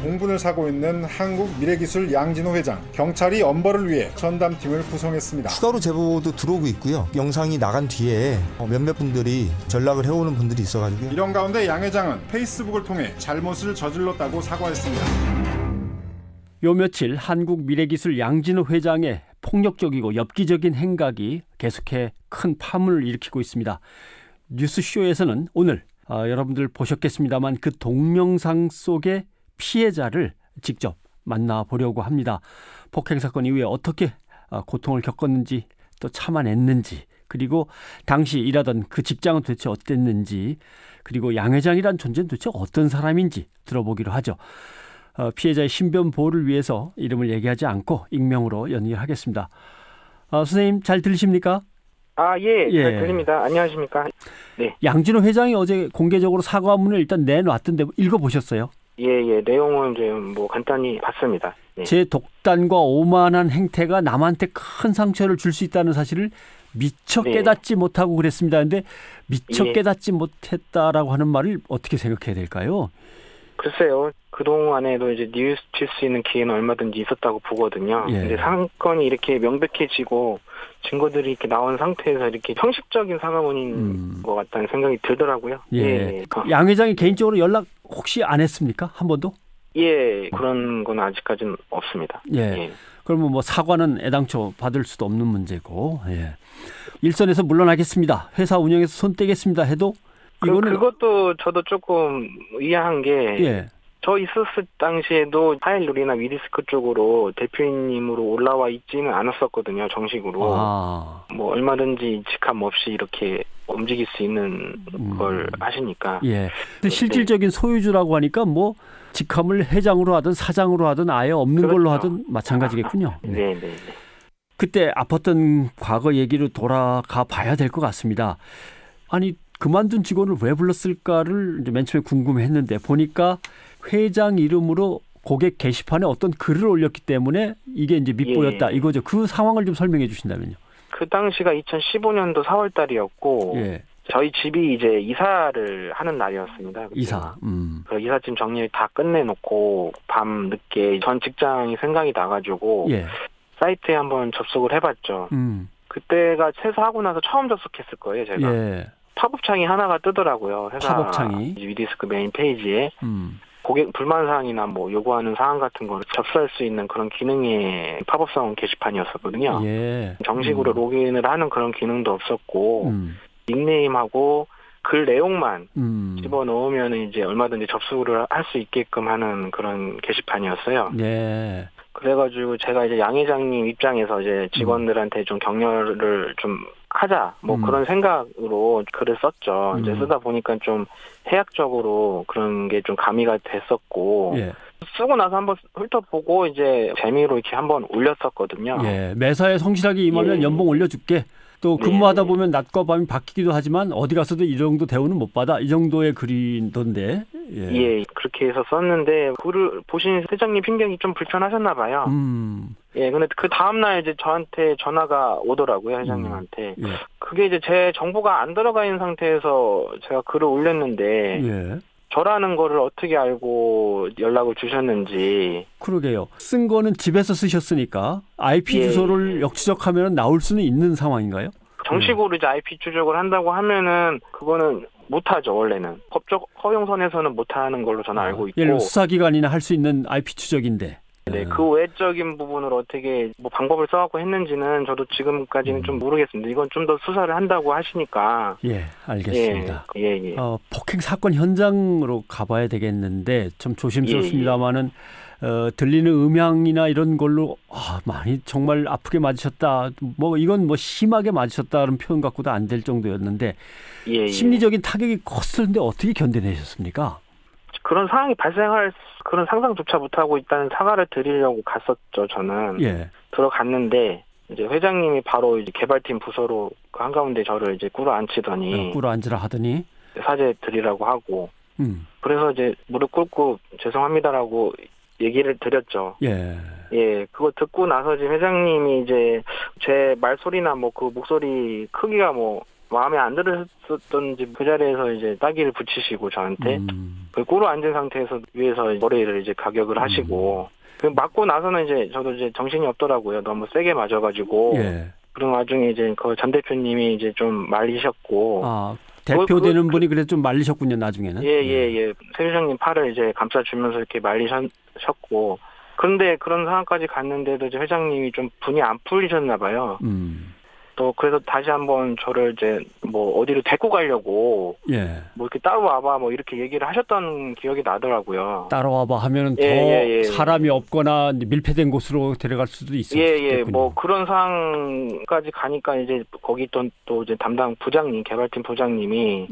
공분을 사고 있는 한국미래기술 양진호 회장. 경찰이 엄벌을 위해 전담팀을 구성했습니다. 추가로 제보도 들어오고 있고요. 영상이 나간 뒤에 몇몇 분들이 전락을 해오는 분들이 있어가지고요. 이런 가운데 양 회장은 페이스북을 통해 잘못을 저질렀다고 사과했습니다. 요 며칠 한국미래기술 양진호 회장의 폭력적이고 엽기적인 행각이 계속해 큰 파문을 일으키고 있습니다. 뉴스쇼에서는 오늘 여러분들 보셨겠습니다만 그 동영상 속의 피해자를 직접 만나보려고 합니다. 폭행 사건 이후에 어떻게 고통을 겪었는지 또 참아냈는지, 그리고 당시 일하던 그 직장은 도대체 어땠는지, 그리고 양 회장이란 존재는 도대체 어떤 사람인지 들어보기로 하죠. 피해자의 신변 보호를 위해서 이름을 얘기하지 않고 익명으로 연결하겠습니다. 선생님 잘 들리십니까? 예, 잘 들립니다. 안녕하십니까? 네. 양진호 회장이 어제 공개적으로 사과문을 일단 내놨던데 읽어보셨어요? 예, 내용은 좀 간단히 봤습니다. 네. 제 독단과 오만한 행태가 남한테 큰 상처를 줄 수 있다는 사실을 미처 깨닫지 못하고 그랬습니다. 그런데 미처 깨닫지 못했다라고 하는 말을 어떻게 생각해야 될까요? 글쎄요. 그동안에도 이제 뉘우칠 수 있는 기회는 얼마든지 있었다고 보거든요. 근데 사건이 이렇게 명백해지고 증거들이 이렇게 나온 상태에서 이렇게 형식적인 사과문인 것 같다는 생각이 들더라고요. 양 회장이 개인적으로 연락 혹시 안 했습니까? 한 번도? 그런 건 아직까지는 없습니다. 그러면 뭐 사과는 애당초 받을 수도 없는 문제고, 일선에서 물러나겠습니다, 회사 운영에서 손 떼겠습니다 해도 이거는 그것도 저도 조금 의아한 게 저 있었을 당시에도 파일룰이나 위디스크 쪽으로 대표님으로 올라와 있지는 않았었거든요, 정식으로. 뭐 얼마든지 직함 없이 이렇게 움직일 수 있는 걸 하시니까. 근데 실질적인 소유주라고 하니까 뭐 직함을 회장으로 하든 사장으로 하든 아예 없는 걸로 하든 마찬가지겠군요. 그때 아팠던 과거 얘기로 돌아가 봐야 될 것 같습니다. 아니, 그만둔 직원을 왜 불렀을까를 이제 맨 처음에 궁금했는데 보니까 회장 이름으로 고객 게시판에 어떤 글을 올렸기 때문에 이게 이제 밉보였다 이거죠. 그 상황을 좀 설명해 주신다면요. 그 당시가 2015년도 4월 달이었고 저희 집이 이제 이사를 하는 날이었습니다. 이사. 그 이삿짐 정리를 다 끝내놓고 밤 늦게 전 직장이 생각이 나가지고 사이트에 한번 접속을 해봤죠. 그때가 퇴사하고 나서 처음 접속했을 거예요, 제가. 팝업창이 하나가 뜨더라고요. 회사 팝업창이 위디스크 메인 페이지에 고객 불만 사항이나 뭐 요구하는 사항 같은 거를 접수할 수 있는 그런 기능의 팝업성 게시판이었었거든요. 정식으로 로그인을 하는 그런 기능도 없었고 닉네임하고 글 내용만 집어넣으면 이제 얼마든지 접수를 할 수 있게끔 하는 그런 게시판이었어요. 그래가지고 제가 이제 양 회장님 입장에서 이제 직원들한테 좀 격려를 좀 하자, 뭐 그런 생각으로 글을 썼죠. 이제 쓰다 보니까 좀 해학적으로 그런 게 좀 가미가 됐었고, 쓰고 나서 한번 훑어보고 이제 재미로 이렇게 한번 올렸었거든요. 매사에 성실하게 임하면 연봉 올려줄게. 또 근무하다 보면 낮과 밤이 바뀌기도 하지만 어디 가서도 이 정도 대우는 못 받아. 이 정도의 글이던데. 그렇게 해서 썼는데 글을 보신 회장님 심경이 좀 불편하셨나 봐요. 근데 그 다음날 이제 저한테 전화가 오더라고요, 회장님한테. 그게 이제 제 정보가 안 들어가 있는 상태에서 제가 글을 올렸는데 저라는 거를 어떻게 알고 연락을 주셨는지. 그러게요. 쓴 거는 집에서 쓰셨으니까 IP 주소를 역추적하면 나올 수는 있는 상황인가요? 정식으로 이제 IP 추적을 한다고 하면은 그거는 못하죠, 원래는. 법적 허용선에서는 못하는 걸로 저는 알고 있고. 예를 들어 수사기관이나 할 수 있는 IP 추적인데. 그 외적인 부분을 어떻게 뭐 방법을 써갖고 했는지는 저도 지금까지는 좀 모르겠습니다. 이건 좀 더 수사를 한다고 하시니까. 알겠습니다. 폭행 사건 현장으로 가봐야 되겠는데 좀 조심스럽습니다만은 들리는 음향이나 이런 걸로 많이 정말 아프게 맞으셨다. 뭐 이건 뭐 심하게 맞으셨다는 표현 갖고도 안 될 정도였는데 심리적인 타격이 컸는데 어떻게 견뎌내셨습니까? 그런 상황이 발생할 그런 상상조차 못하고 일단 사과를 드리려고 갔었죠, 저는. 들어갔는데 이제 회장님이 바로 이제 개발팀 부서로 그 한가운데 저를 이제 꿇어앉히더니 꿇어앉으라 하더니 사죄 드리라고 하고 그래서 이제 무릎 꿇고 죄송합니다라고 얘기를 드렸죠. 그거 듣고 나서 이제 회장님이 이제 제 말소리나 뭐 그 목소리 크기가 뭐 마음에 안 들었었던지 그 자리에서 이제 따기를 붙이시고 저한테 그 꿇어 앉은 상태에서 위에서 머리를 이제 가격을 하시고 그 맞고 나서는 이제 저도 이제 정신이 없더라고요. 너무 세게 맞아가지고. 예. 그런 와중에 이제 그 전 대표님이 이제 좀 말리셨고. 아, 대표되는 분이 그래도 좀 말리셨군요, 나중에는. 예. 새 회장님 팔을 이제 감싸주면서 이렇게 말리셨고. 그런데 그런 상황까지 갔는데도 이제 회장님이 좀 분이 안 풀리셨나 봐요. 또 그래서 다시 한번 저를 이제 뭐 어디로 데리고 가려고 뭐 이렇게 따라와봐 뭐 이렇게 얘기를 하셨던 기억이 나더라고요. 따라와봐 하면은 더 사람이 없거나 밀폐된 곳으로 데려갈 수도 있었겠군요. 뭐 그런 상황까지 가니까 이제 거기 또 이제 담당 부장님, 개발팀 부장님이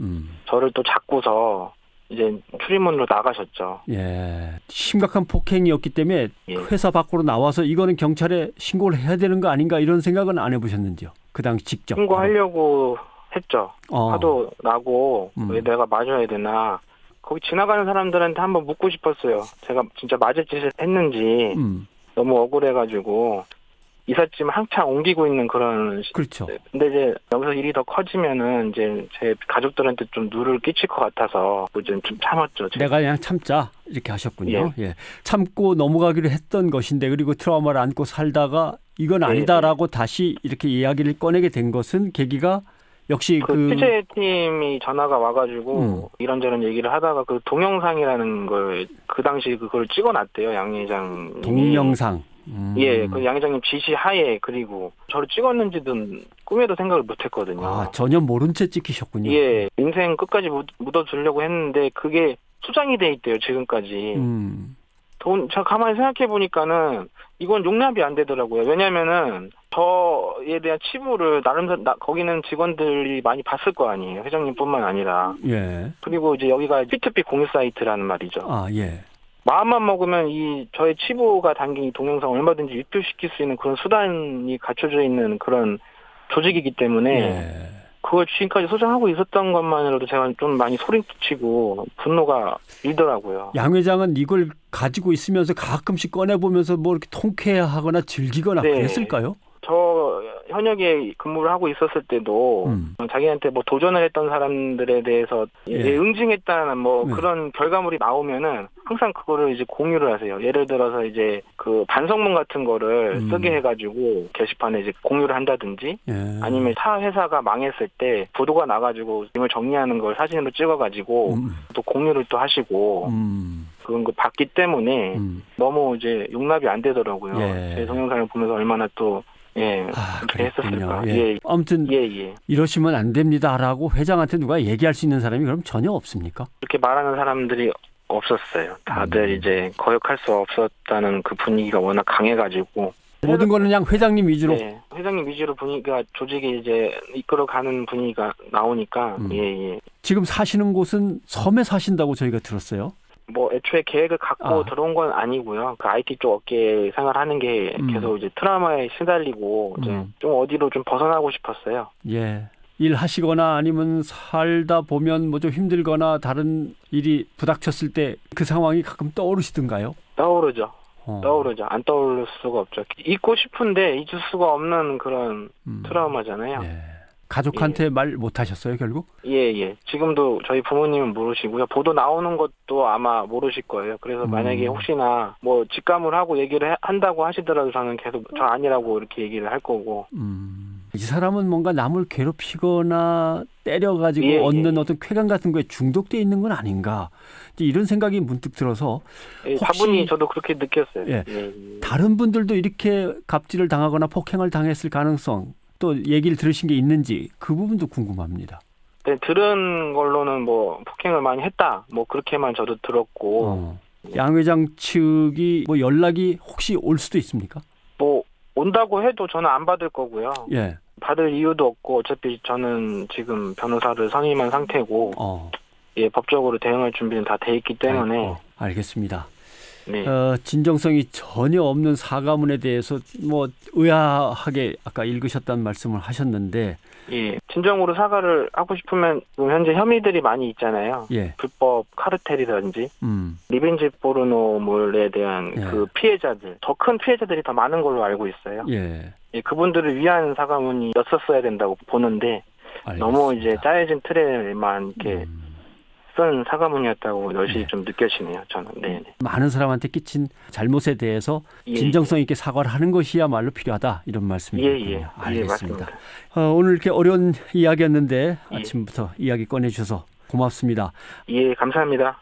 저를 또 잡고서 이제 출입문으로 나가셨죠. 예. 심각한 폭행이었기 때문에 회사 밖으로 나와서 이거는 경찰에 신고를 해야 되는 거 아닌가 이런 생각은 안 해보셨는지요? 그 당시 직접. 신고하려고 했죠. 화도 나고 왜 내가 맞아야 되나. 거기 지나가는 사람들한테 한번 묻고 싶었어요. 제가 진짜 맞을 짓을 했는지 너무 억울해가지고. 이삿짐 한창 옮기고 있는 그런. 그렇죠. 근데 이제 여기서 일이 더 커지면은 이제 제 가족들한테 좀 누를 끼칠 것 같아서 좀 참았죠. 내가 그냥 참자 이렇게 하셨군요. 예. 참고 넘어가기로 했던 것인데 그리고 트라우마를 안고 살다가 이건 아니다라고 다시 이렇게 이야기를 꺼내게 된 것은 계기가 역시 그 취재팀이 전화가 와가지고 이런저런 얘기를 하다가 그 동영상이라는 걸 그 당시 그걸 찍어놨대요, 양 회장님이. 동영상. 그 양 회장님 지시하에 그리고 저를 찍었는지도 꿈에도 생각을 못했거든요. 아, 전혀 모른 채 찍히셨군요. 예, 인생 끝까지 묻어주려고 했는데 그게 수장이 돼 있대요, 지금까지. 제가 가만히 생각해 보니까는 이건 용납이 안 되더라고요. 왜냐면은 저에 대한 치부를 거기는 직원들이 많이 봤을 거 아니에요. 회장님뿐만 아니라. 예. 그리고 이제 여기가 P2P 공유 사이트라는 말이죠. 아, 예. 마음만 먹으면 저의 치부가 담긴 이 동영상을 얼마든지 유출시킬 수 있는 그런 수단이 갖춰져 있는 그런 조직이기 때문에 그걸 지금까지 소장하고 있었던 것만으로도 제가 좀 많이 소름 끼치고 분노가 일더라고요. 양 회장은 이걸 가지고 있으면서 가끔씩 꺼내보면서 뭐 이렇게 통쾌하거나 즐기거나 그랬을까요? 저 현역에 근무를 하고 있었을 때도 자기한테 뭐 도전을 했던 사람들에 대해서 응징했다는 뭐 그런 결과물이 나오면은 항상 그거를 이제 공유를 하세요. 예를 들어서 이제 그 반성문 같은 거를 쓰게 해가지고 게시판에 이제 공유를 한다든지 아니면 타 회사가 망했을 때 보도가 나가지고 임을 정리하는 걸 사진으로 찍어가지고 또 공유를 또 하시고 그런 거 봤기 때문에 너무 이제 용납이 안 되더라고요. 제 동영상을 보면서 얼마나 또 그렇게 했었을까. 아무튼 이러시면 안 됩니다라고 회장한테 누가 얘기할 수 있는 사람이 그럼 전혀 없습니까? 그렇게 말하는 사람들이 없었어요. 다들 이제 거역할 수 없었다는 그 분위기가 워낙 강해가지고 모든 거는 그냥 회장님 위주로. 회장님 위주로 분위기가 조직이 이제 이끌어가는 분위기가 나오니까. 지금 사시는 곳은 섬에 사신다고 저희가 들었어요. 뭐 애초에 계획을 갖고 들어온 건 아니고요. 그 IT 쪽 업계 생활하는 게 계속 이제 트라우마에 시달리고 이제 좀 어디로 좀 벗어나고 싶었어요. 예. 일하시거나 아니면 살다 보면 뭐 좀 힘들거나 다른 일이 부닥쳤을 때 그 상황이 가끔 떠오르시던가요? 떠오르죠. 안 떠오를 수가 없죠. 잊고 싶은데 잊을 수가 없는 그런 트라우마잖아요. 가족한테 말 못하셨어요, 결국? 지금도 저희 부모님은 모르시고요. 보도 나오는 것도 아마 모르실 거예요. 그래서 만약에 혹시나 뭐 직감을 하고 얘기를 한다고 하시더라도 저는 계속 저 아니라고 이렇게 얘기를 할 거고. 이 사람은 뭔가 남을 괴롭히거나 때려가지고 얻는 어떤 쾌감 같은 거에 중독돼 있는 건 아닌가. 이런 생각이 문득 들어서. 다분히 저도 그렇게 느꼈어요. 다른 분들도 이렇게 갑질을 당하거나 폭행을 당했을 가능성, 또 얘기를 들으신 게 있는지 그 부분도 궁금합니다. 네, 들은 걸로는 뭐 폭행을 많이 했다. 뭐 그렇게만 저도 들었고. 양 회장 측이 뭐 연락이 혹시 올 수도 있습니까? 뭐 온다고 해도 저는 안 받을 거고요. 받을 이유도 없고 어차피 저는 지금 변호사를 선임한 상태고 법적으로 대응할 준비는 다 돼 있기 때문에. 알겠습니다. 진정성이 전혀 없는 사과문에 대해서 뭐 의아하게 아까 읽으셨다는 말씀을 하셨는데 진정으로 사과를 하고 싶으면 현재 혐의들이 많이 있잖아요. 불법 카르텔이라든지 리벤지 포르노물에 대한 그 피해자들, 더 큰 피해자들이 더 많은 걸로 알고 있어요. 그분들을 위한 사과문이었었어야 된다고 보는데 알겠습니다. 너무 이제 짜여진 틀에만 이렇게 낯선 사과문이었다고 여실히 좀 느껴지네요. 저는. 네. 많은 사람한테 끼친 잘못에 대해서 진정성 있게 사과를 하는 것이야말로 필요하다 이런 말씀이군요. 알겠습니다. 오늘 이렇게 어려운 이야기였는데 아침부터 이야기 꺼내주셔서 고맙습니다. 예, 감사합니다.